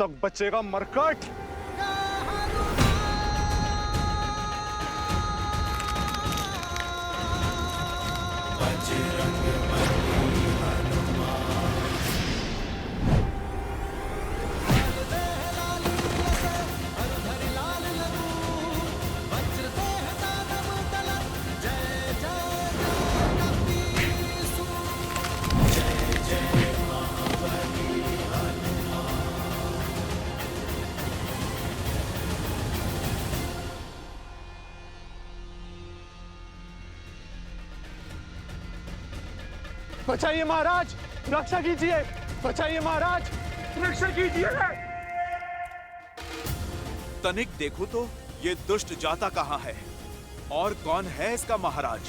तक बचेगा मरकट। बचाइए महाराज, रक्षा कीजिए। बचाइए महाराज, रक्षा कीजिए। तनिक देखो तो ये दुष्ट जाता कहाँ है और कौन है इसका महाराज।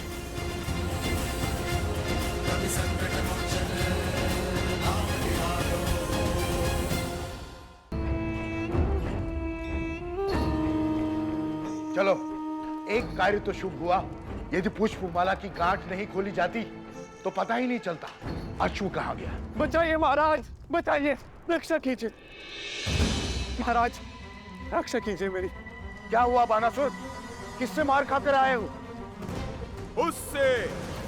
चलो, एक कार्य तो शुभ हुआ। यदि पुष्पमाला की गांठ नहीं खोली जाती तो पता ही नहीं चलता अश्व कहाँ गया। बचाइए महाराज, बचाइए, रक्षा कीजिए। महाराज, रक्षा कीजिए मेरी। क्या हुआ बानासुर? किससे मार खाकर आए हो? उससे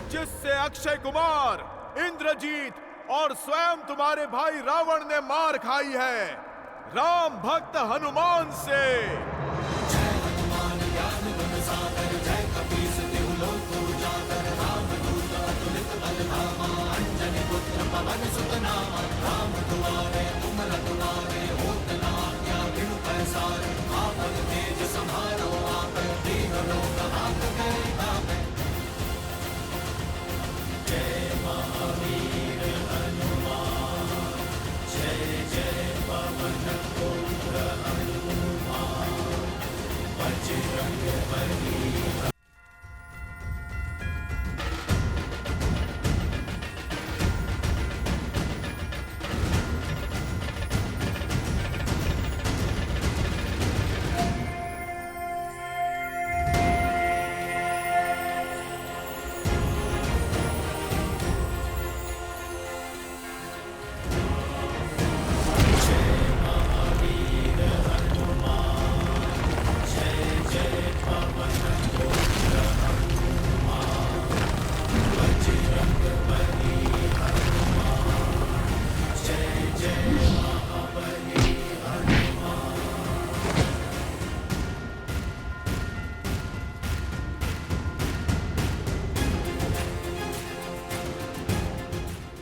जिससे अक्षय कुमार, इंद्रजीत और स्वयं तुम्हारे भाई रावण ने मार खाई है, राम भक्त हनुमान से।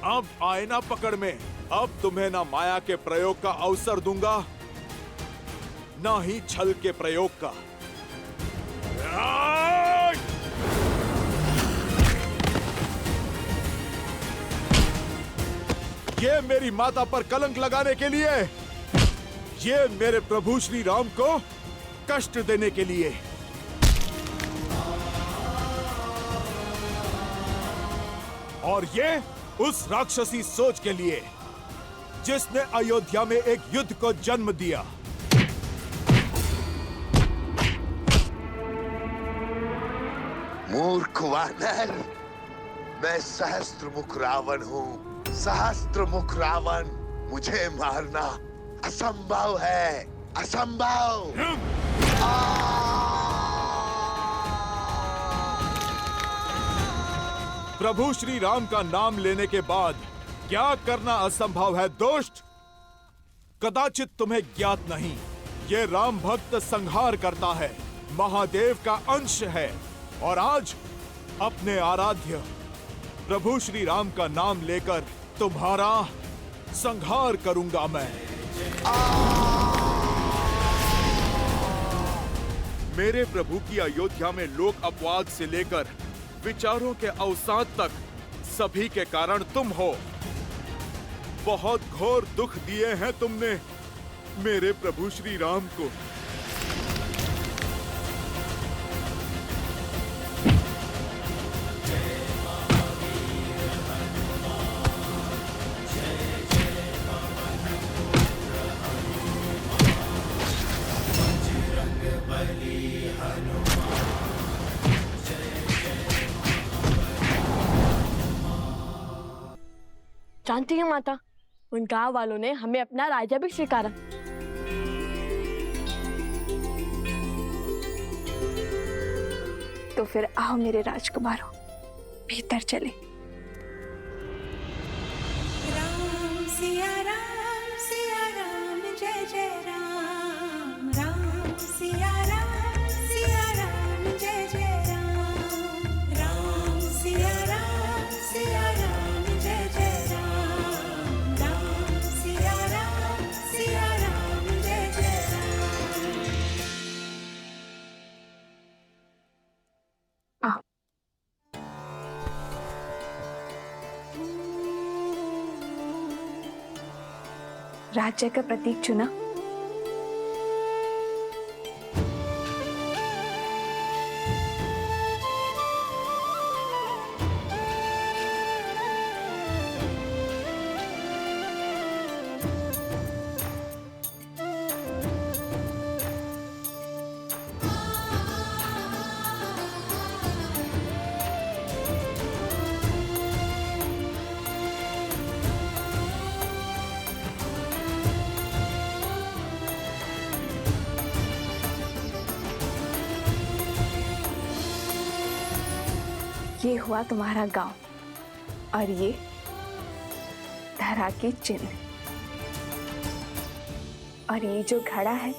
अब आए ना पकड़ में। अब तुम्हें ना माया के प्रयोग का अवसर दूंगा, ना ही छल के प्रयोग का। ये मेरी माता पर कलंक लगाने के लिए, ये मेरे प्रभु श्री राम को कष्ट देने के लिए। और ये उस राक्षसी सोच के लिए जिसने अयोध्या में एक युद्ध को जन्म दिया। मूर्ख वानर, मैं सहस्त्रमुख रावण हूँ। सहस्त्रमुख रावण, मुझे मारना असंभव है, असंभव। प्रभु श्री राम का नाम लेने के बाद क्या करना असंभव है दुष्ट? कदाचित तुम्हें ज्ञात नहीं, ये राम भक्त संहार करता है, महादेव का अंश है। और आज अपने आराध्य प्रभु श्री राम का नाम लेकर तुम्हारा संहार करूंगा मैं। मेरे प्रभु की अयोध्या में लोक अपवाद से लेकर विचारों के अवसाद तक सभी के कारण तुम हो। बहुत घोर दुख दिए हैं तुमने मेरे प्रभु श्री राम को। जानती है माता, उन गांव वालों ने हमें अपना राजा भी स्वीकारा। तो फिर आओ मेरे राजकुमारों, भीतर चले। राम सिया राम जय जय राम। राम सिया राम जय जय राम। राम सिया राम जय जय राम। राम सिया राम जय जय राम। आओ। राज्य का प्रतीक चुना। ये हुआ तुम्हारा गांव और ये धरा के चिन्ह, और ये जो घड़ा है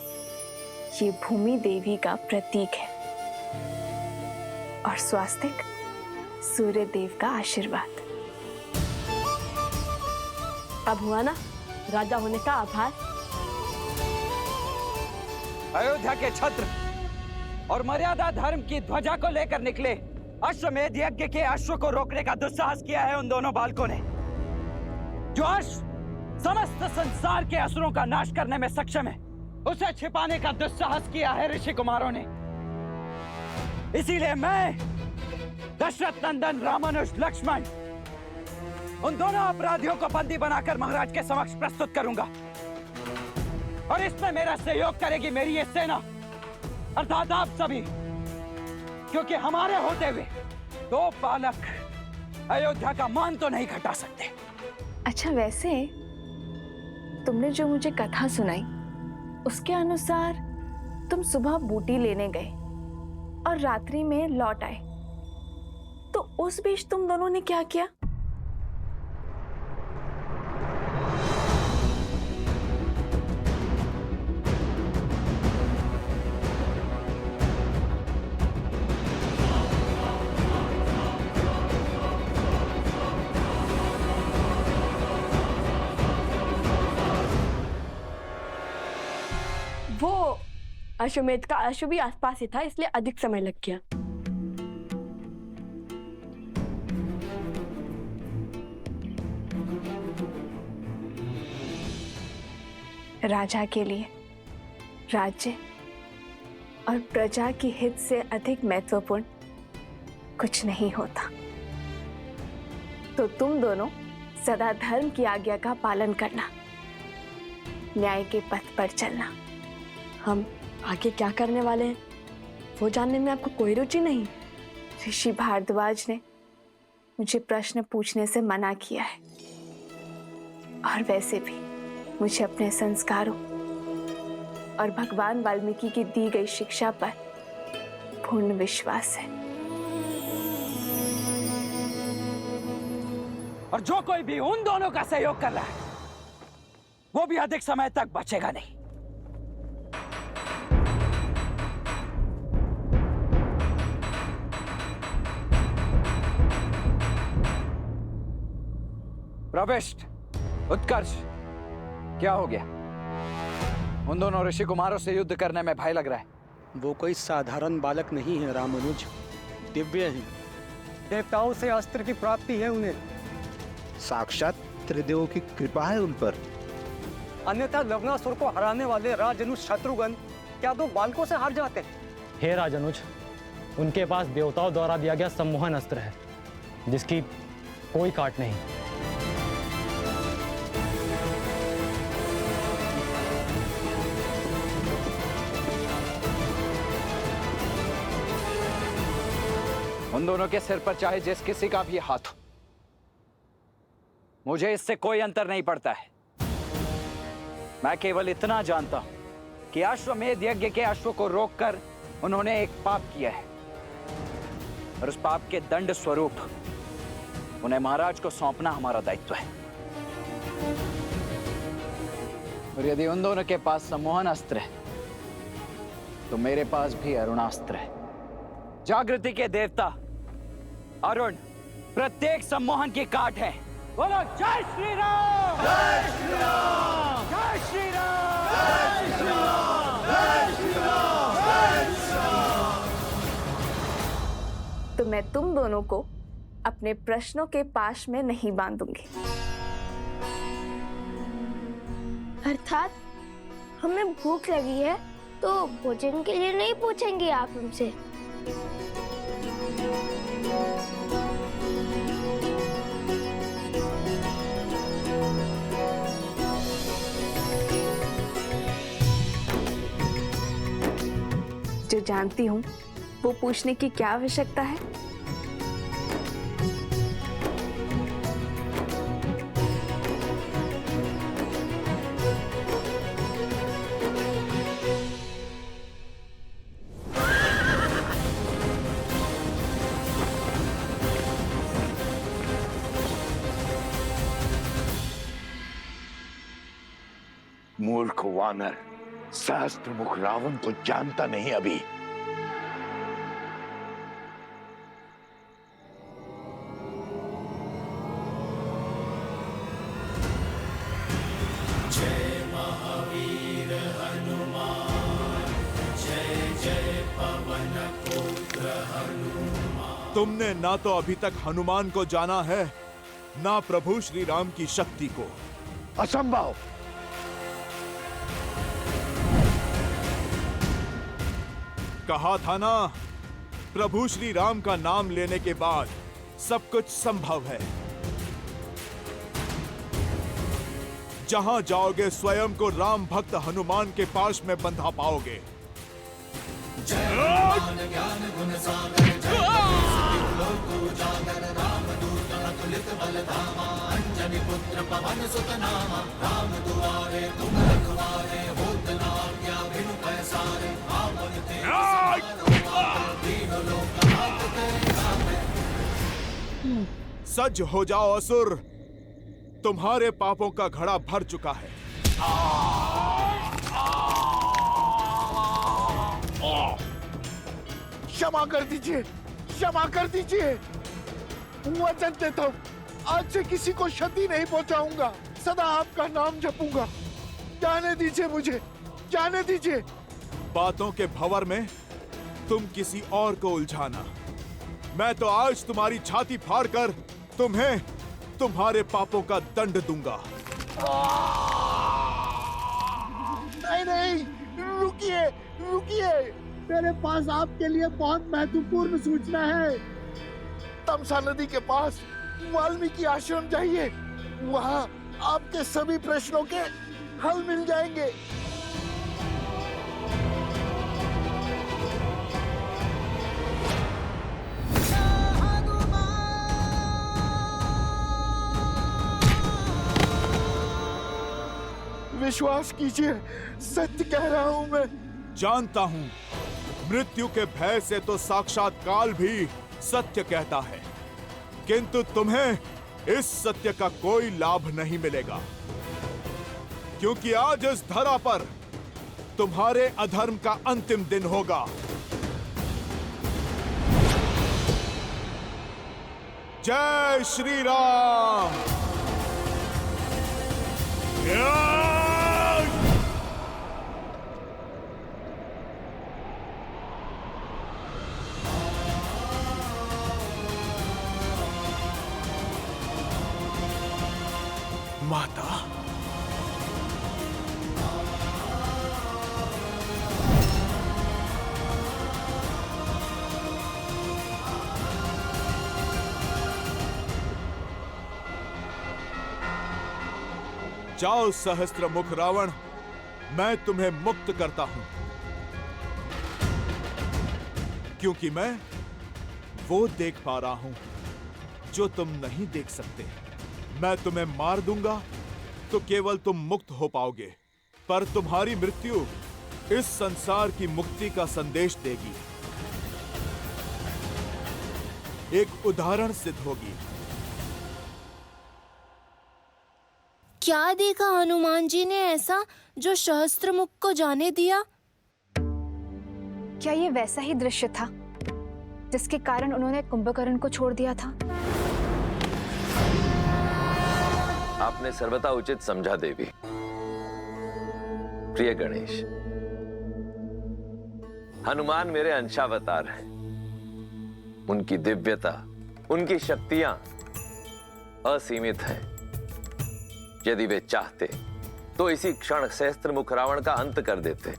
ये भूमि देवी का प्रतीक है, और स्वास्तिक सूर्य देव का आशीर्वाद। अब हुआ ना राजा होने का आभार। अयोध्या के छत्र और मर्यादा धर्म की ध्वजा को लेकर निकले अश्वमेध यज्ञ के अश्व को रोकने का दुस्साहस किया है उन दोनों बालकों ने। जो अश्व समस्त संसार के असुरों का नाश करने में सक्षम है, उसे छिपाने का दुस्साहस किया है ऋषि कुमारों ने। इसीलिए मैं दशरथ नंदन रामानुज लक्ष्मण उन दोनों अपराधियों को बंदी बनाकर महाराज के समक्ष प्रस्तुत करूंगा, और इसमें मेरा सहयोग करेगी मेरी ये सेना, अर्थात आप सभी, क्योंकि हमारे होते हुए दो बालक अयोध्या का मान तो नहीं घटा सकते। अच्छा, वैसे तुमने जो मुझे कथा सुनाई उसके अनुसार तुम सुबह बूटी लेने गए और रात्रि में लौट आए, तो उस बीच तुम दोनों ने क्या किया? वो अश्वमेध का अश्व भी आसपास ही था, इसलिए अधिक समय लग गया। राजा के लिए राज्य और प्रजा की हित से अधिक महत्वपूर्ण कुछ नहीं होता। तो तुम दोनों सदा धर्म की आज्ञा का पालन करना, न्याय के पथ पर चलना। हम आगे क्या करने वाले हैं वो जानने में आपको कोई रुचि नहीं? ऋषि भारद्वाज ने मुझे प्रश्न पूछने से मना किया है, और वैसे भी मुझे अपने संस्कारों और भगवान वाल्मीकि की दी गई शिक्षा पर पूर्ण विश्वास है। और जो कोई भी उन दोनों का सहयोग कर रहा है वो भी अधिक समय तक बचेगा नहीं। प्रविष्ट, उत्कर्ष, क्या हो गया? उन दोनों ऋषि कुमारों से युद्ध करने में भय लग रहा है। वो कोई साधारण बालक नहीं है रामानुज, दिव्य है। देवताओं से अस्त्र की प्राप्ति है उन्हें। साक्षात त्रिदेवों की कृपा है उन पर। अन्यथा लवणासुर को हराने वाले राजनुज शत्रुघ्न क्या दो बालकों से हार जाते हैं? हे राजनुज, उनके पास देवताओं द्वारा दिया गया सम्मोहन अस्त्र है जिसकी कोई काट नहीं। उन दोनों के सिर पर चाहे जिस किसी का भी हाथ हो, मुझे इससे कोई अंतर नहीं पड़ता है। मैं केवल इतना जानता हूं कि अश्वमेध यज्ञ के अश्व को रोककर उन्होंने एक पाप किया है, और उस पाप के दंड स्वरूप उन्हें महाराज को सौंपना हमारा दायित्व है। और यदि उन दोनों के पास सम्मोहन अस्त्र है तो मेरे पास भी अरुणास्त्र है। जागृति के देवता अरुण प्रत्येक सम्मोहन की काट है। बोलो जय श्री राम, जय श्री राम, जय श्री राम, जय श्री राम, जय श्री राम, जय श्री राम। तो मैं तुम दोनों को अपने प्रश्नों के पाश में नहीं बांधूंगी। अर्थात हमें भूख लगी है तो भोजन के लिए नहीं पूछेंगे आप हमसे? जो जानती हूँ वो पूछने की क्या आवश्यकता है? मूर्ख वानर, सहस्त्र मुख रावण को जानता नहीं अभी। जय महावीर हनुमान, जय जय पवन पुत्र हनुमान। तुमने ना तो अभी तक हनुमान को जाना है, ना प्रभु श्री राम की शक्ति को। असंभव। कहा था ना, प्रभु श्री राम का नाम लेने के बाद सब कुछ संभव है। जहां जाओगे स्वयं को राम भक्त हनुमान के पास में बंधा पाओगे। सज हो जाओ असुर, तुम्हारे पापों का घड़ा भर चुका है। क्षमा कर दीजिए, क्षमा कर दीजिए। वचन देता हूं, आज से किसी को क्षति नहीं पहुंचाऊंगा, सदा आपका नाम जपूंगा। जाने दीजिए मुझे, जाने दीजिए। बातों के भंवर में तुम किसी और को उलझाना। मैं तो आज तुम्हारी छाती फाड़कर तुम्हें तुम्हारे पापों का दंड दूंगा। नहीं नहीं, रुकिए रुकिए, मेरे पास आपके लिए बहुत महत्वपूर्ण सूचना है। तमसा नदी के पास वाल्मीकि आश्रम जाइए, वहां आपके सभी प्रश्नों के हल मिल जाएंगे। विश्वास कीजिए, सत्य कह रहा हूं मैं। जानता हूं, मृत्यु के भय से तो साक्षात काल भी सत्य कहता है, किंतु तुम्हें इस सत्य का कोई लाभ नहीं मिलेगा, क्योंकि आज इस धरा पर तुम्हारे अधर्म का अंतिम दिन होगा। जय श्री राम। माता, जाओ सहस्त्र मुख रावण, मैं तुम्हें मुक्त करता हूं, क्योंकि मैं वो देख पा रहा हूं जो तुम नहीं देख सकते। मैं तुम्हें मार दूंगा तो केवल तुम मुक्त हो पाओगे, पर तुम्हारी मृत्यु इस संसार की मुक्ति का संदेश देगी। एक उदाहरण सिद्ध होगी। क्या देखा हनुमान जी ने ऐसा जो सहस्त्रमुख को जाने दिया? क्या ये वैसा ही दृश्य था जिसके कारण उन्होंने कुंभकर्ण को छोड़ दिया था? आपने सर्वथा उचित समझा देवी। प्रिय गणेश, हनुमान मेरे अंशावतार हैं। उनकी दिव्यता, उनकी शक्तियां असीमित हैं। यदि वे चाहते तो इसी क्षण सहस्त्रमुख रावण का अंत कर देते,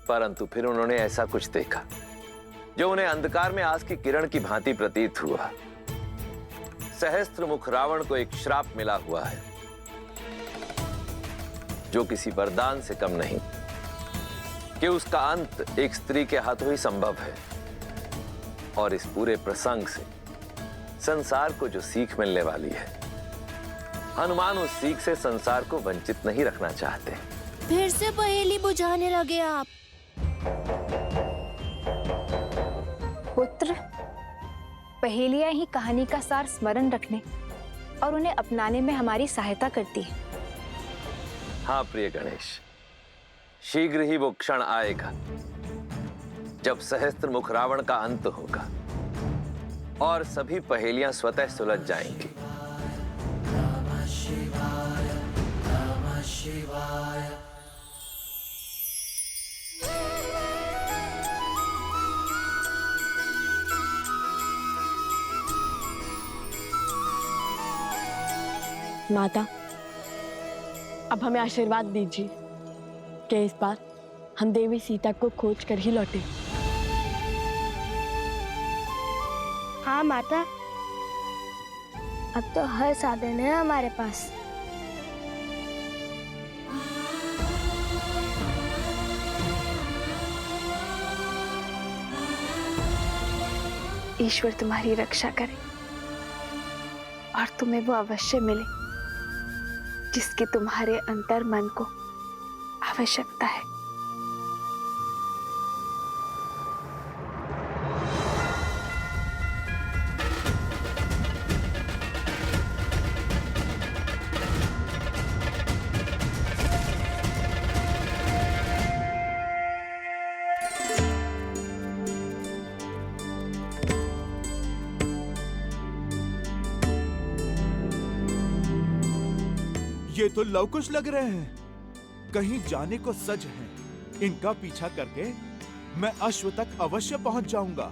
परंतु फिर उन्होंने ऐसा कुछ देखा जो उन्हें अंधकार में आस की किरण की भांति प्रतीत हुआ। सहस्त्रमुख रावण को एक श्राप मिला हुआ है जो किसी वरदान से कम नहीं, कि उसका अंत एक स्त्री के हाथों ही संभव है। और इस पूरे प्रसंग से संसार को जो सीख मिलने वाली है, हनुमान उस सीख से संसार को वंचित नहीं रखना चाहते। फिर से पहेली बुझाने लगे आप। पुत्र, पहेलियां ही कहानी का सार स्मरण रखने और उन्हें अपनाने में हमारी सहायता करती है। हाँ प्रिय गणेश, शीघ्र ही वो क्षण आएगा जब सहस्त्रमुख रावण का अंत होगा और सभी पहेलियां स्वतः सुलझ जाएंगी। नमः शिवाय, नमः शिवाय। माता, अब हमें आशीर्वाद दीजिए कि इस बार हम देवी सीता को खोज कर ही लौटे। हाँ माता, अब तो हर साधन है हमारे पास। ईश्वर तुम्हारी रक्षा करे और तुम्हें वो अवश्य मिले जिसकी तुम्हारे अंतर मन को आवश्यकता है। ये तो लवकुश लग रहे हैं, कहीं जाने को सज हैं। इनका पीछा करके मैं अश्व तक अवश्य पहुंच जाऊंगा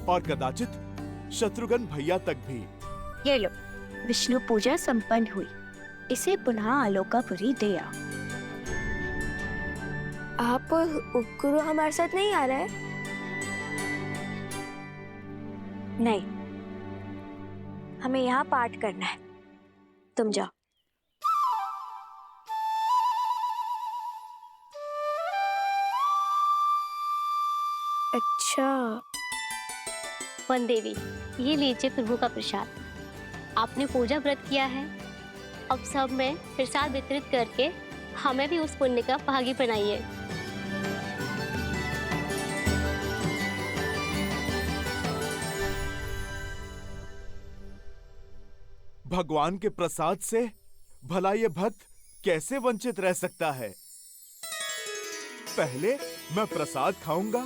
और कदाचित शत्रुघ्न भैया तक भी। ये लो, विष्णु पूजा संपन्न हुई। इसे पुनः आलोकापुरी दे आओ। आप उपगुरु हमारे साथ नहीं आ रहे? नहीं, हमें यहाँ पाठ करना है। तुम जाओ। अच्छा। वन देवी, ये लीजिए प्रभु का प्रसाद। आपने पूजा व्रत किया है, अब सब में प्रसाद वितरित करके हमें भी उस पुण्य का भागी बनाइए। भगवान के प्रसाद से भला ये भक्त कैसे वंचित रह सकता है? पहले मैं प्रसाद खाऊंगा,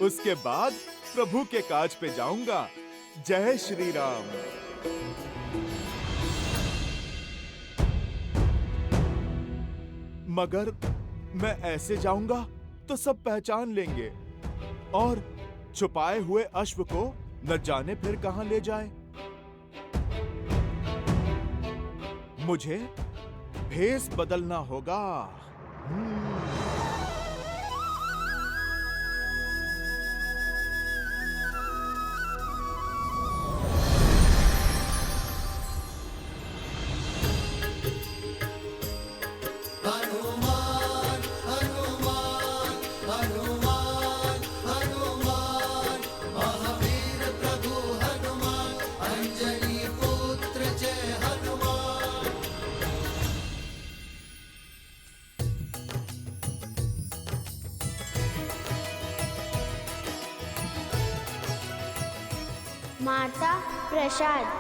उसके बाद प्रभु के काज पे जाऊंगा। जय श्री राम। मगर मैं ऐसे जाऊंगा तो सब पहचान लेंगे और छुपाए हुए अश्व को न जाने फिर कहां ले जाए। मुझे भेष बदलना होगा। हनुमान हनुमान हनुमान हनुमान, महावीर प्रभु हनुमान, अंजनी पुत्र जय हनुमान। माता प्रसाद।